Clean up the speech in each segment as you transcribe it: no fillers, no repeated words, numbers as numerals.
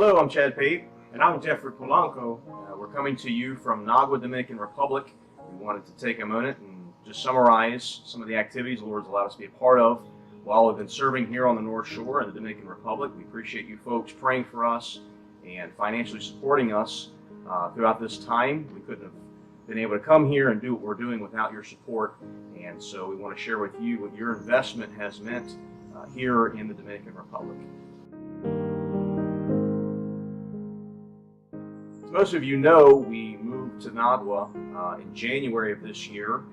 Hello, I'm Pape. And I'm Jeffri Polanco. We're coming to you from Nagua, Dominican Republic. We wanted to take a moment and just summarize some of the activities the Lord's allowed us to be a part of while we've been serving here on the North Shore in the Dominican Republic. We appreciate you folks praying for us and financially supporting us throughout this time. We couldn't have been able to come here and do what we're doing without your support, and so we want to share with you what your investment has meant here in the Dominican Republic. As most of you know, we moved to Nagua in January of this year.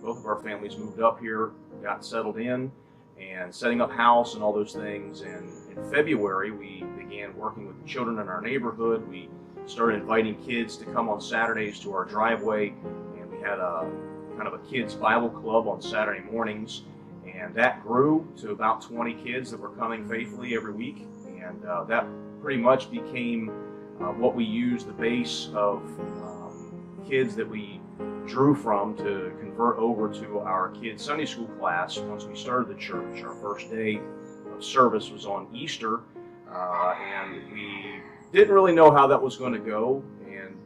Both of our families moved up here, got settled in, and setting up house and all those things. And in February, we began working with the children in our neighborhood. We started inviting kids to come on Saturdays to our driveway, and we had a kind of a kids Bible club on Saturday mornings, and that grew to about 20 kids that were coming faithfully every week, and that pretty much became what we used the base of kids that we drew from to convert over to our kids Sunday school class once we started the church. Our first day of service was on Easter, and we didn't really know how that was going to go, and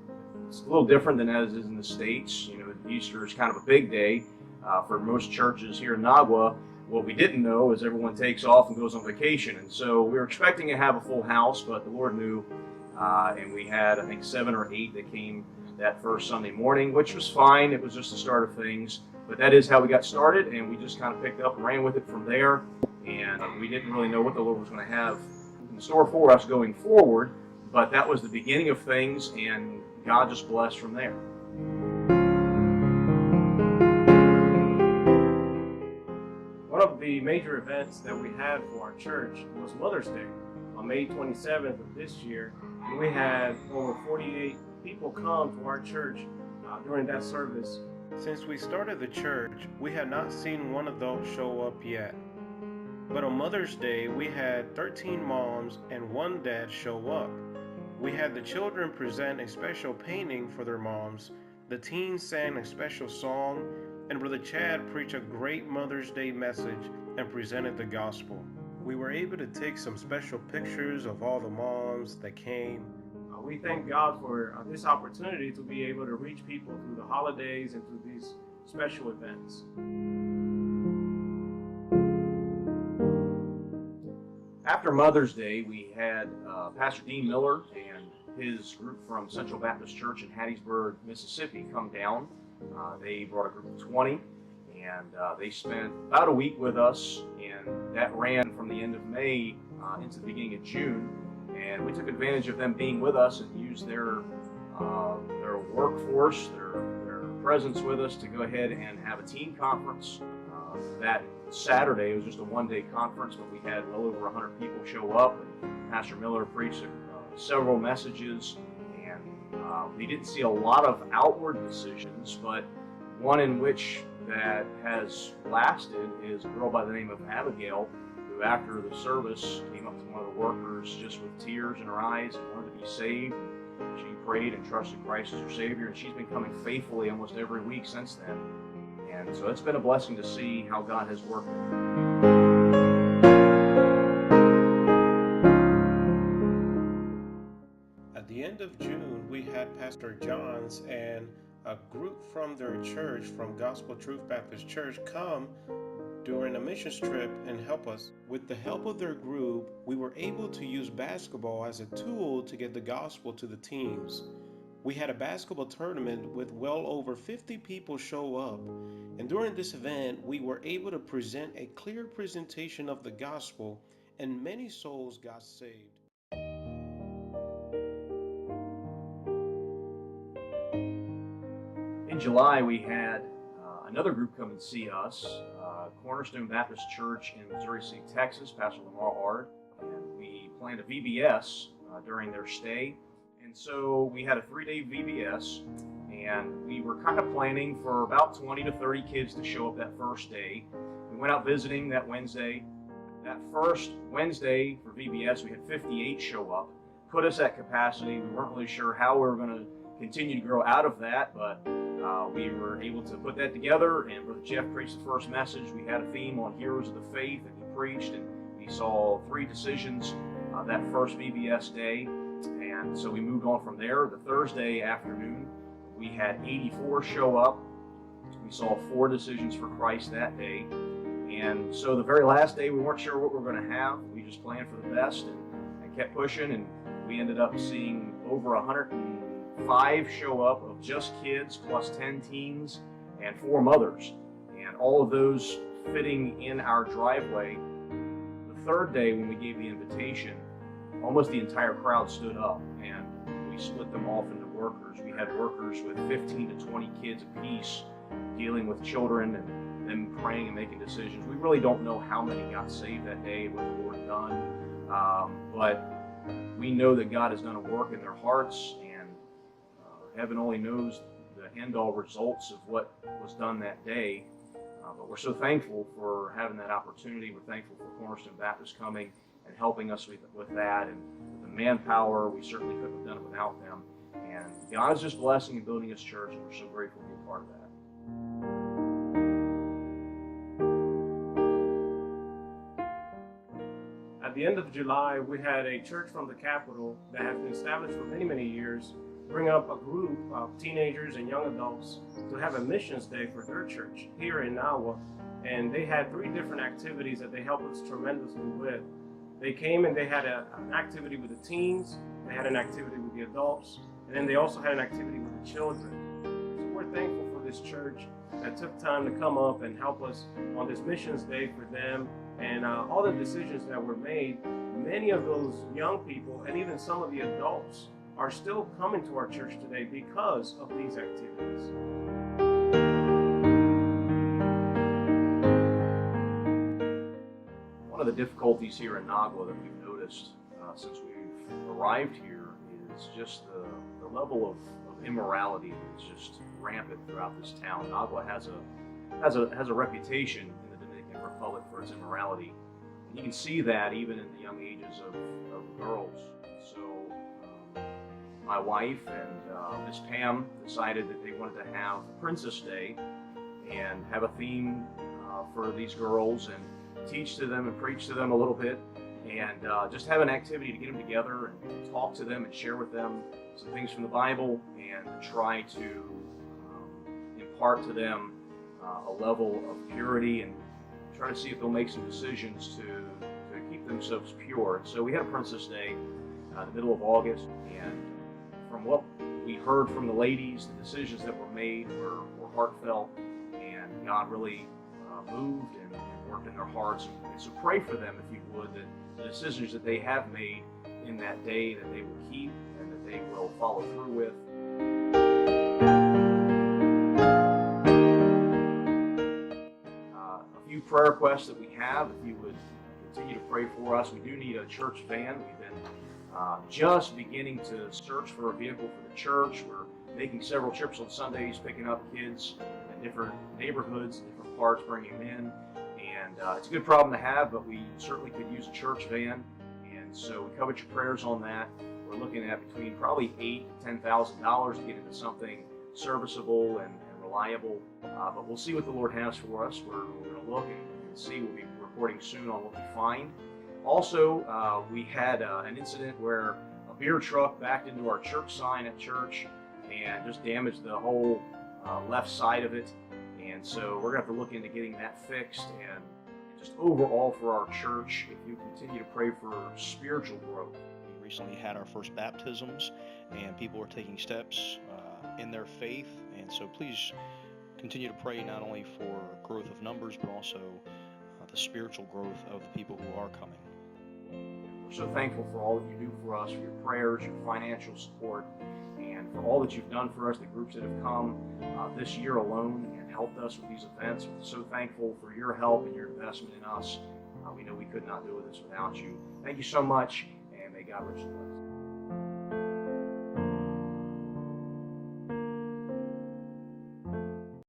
it's a little different than as is in the States. You know, Easter is kind of a big day for most churches here in Nagua. What we didn't know is everyone takes off and goes on vacation, and so we were expecting to have a full house, but the Lord knew, and we had, I think, 7 or 8 that came that first Sunday morning, which was fine. It was just the start of things, but that is how we got started, and we just kind of picked up and ran with it from there, and we didn't really know what the Lord was going to have in store for us going forward. But that was the beginning of things, and God just blessed from there. One of the major events that we had for our church was Mother's Day on May 27th of this year. And we had over 48 people come to our church during that service. Since we started the church, we had not seen one adult show up yet. But on Mother's Day, we had 13 moms and 1 dad show up. We had the children present a special painting for their moms, the teens sang a special song, and Brother Chad preached a great Mother's Day message and presented the gospel. We were able to take some special pictures of all the moms that came. We thank God for this opportunity to be able to reach people through the holidays and through these special events. After Mother's Day, we had Pastor Dean Miller and his group from Central Baptist Church in Hattiesburg, Mississippi, come down. They brought a group of 20, and they spent about a week with us, and that ran from the end of May into the beginning of June. And we took advantage of them being with us and used their workforce, their presence with us to go ahead and have a teen conference. That Saturday, it was just a one-day conference, but we had well over 100 people show up, and Pastor Miller preached several messages, and we didn't see a lot of outward decisions, but one in which that has lasted is a girl by the name of Abigail, who after the service came up to one of the workers just with tears in her eyes and wanted to be saved. She prayed and trusted Christ as her Savior, and she's been coming faithfully almost every week since then. And so it's been a blessing to see how God has worked. At the end of June, we had Pastor Johns and a group from their church, from Gospel Truth Baptist Church, come during a missions trip and help us. With the help of their group, we were able to use basketball as a tool to get the gospel to the teams. We had a basketball tournament with well over 50 people show up, and during this event, we were able to present a clear presentation of the gospel, and many souls got saved. In July, we had another group come and see us, Cornerstone Baptist Church in Missouri City, Texas, Pastor Lamar Ard, and we planned a VBS during their stay. And so we had a 3-day VBS, and we were kind of planning for about 20 to 30 kids to show up that first day. We went out visiting that Wednesday. That first Wednesday for VBS, we had 58 show up, put us at capacity. We weren't really sure how we were going to continue to grow out of that, but we were able to put that together, and Brother Jeff preached the first message. We had a theme on heroes of the faith, and he preached, and we saw 3 decisions that first VBS day. And so we moved on from there. The Thursday afternoon, we had 84 show up. We saw 4 decisions for Christ that day. And so the very last day, we weren't sure what we were going to have. We just planned for the best and kept pushing. And we ended up seeing over 105 show up of just kids, plus 10 teens and 4 mothers. And all of those fitting in our driveway. The third day, when we gave the invitation, almost the entire crowd stood up, and we split them off into workers. We had workers with 15 to 20 kids apiece, dealing with children and them praying and making decisions. We really don't know how many got saved that day, what the Lord done, but we know that God has done a work in their hearts, and heaven only knows the end-all results of what was done that day. But we're so thankful for having that opportunity. We're thankful for Cornerstone Baptist coming and helping us with that, and the manpower. We certainly couldn't have done it without them. And God is just blessing and building His church, and we're so grateful to be a part of that. At the end of July, we had a church from the capital that has been established for many, many years bring up a group of teenagers and young adults to have a missions day for their church here in Nagua. And they had 3 different activities that they helped us tremendously with. They came and they had an activity with the teens, they had an activity with the adults, and then they also had an activity with the children. So we're thankful for this church that took time to come up and help us on this missions day for them, and all the decisions that were made. Many of those young people and even some of the adults are still coming to our church today because of these activities. One of the difficulties here in Nagua that we've noticed since we've arrived here is just the level of immorality that's just rampant throughout this town. Nagua has a reputation in the Dominican Republic for its immorality. And you can see that even in the young ages of the girls. So my wife and Miss Pam decided that they wanted to have Princess Day and have a theme for these girls and teach to them and preach to them a little bit, and just have an activity to get them together and talk to them and share with them some things from the Bible, and try to impart to them a level of purity, and try to see if they'll make some decisions to keep themselves pure. So we had a Princess Day in the middle of August, and from what we heard from the ladies, the decisions that were made were heartfelt, and God really moved and worked in their hearts. And so pray for them, if you would, that the decisions that they have made in that day, that they will keep and that they will follow through with. A few prayer requests that we have, if you would continue to pray for us. We do need a church van. We've been just beginning to search for a vehicle for the church. We're making several trips on Sundays, picking up kids in different neighborhoods, different parts, bringing them in. And it's a good problem to have, but we certainly could use a church van. And so we covet your prayers on that. We're looking at between probably $8,000 to $10,000 to get into something serviceable and reliable. But we'll see what the Lord has for us. We're going to look and see. We'll be reporting soon on what we find. Also, we had an incident where a beer truck backed into our church sign at church and just damaged the whole left side of it. And so we're going to have to look into getting that fixed. And just overall for our church, if you continue to pray for spiritual growth. We recently had our first baptisms, and people are taking steps in their faith. And so please continue to pray not only for growth of numbers, but also the spiritual growth of the people who are coming. We're so thankful for all that you do for us, for your prayers, your financial support, and for all that you've done for us, the groups that have come this year alone and helped us with these events. We're so thankful for your help and your investment in us. We know we could not do this without you. Thank you so much, and may God richly bless.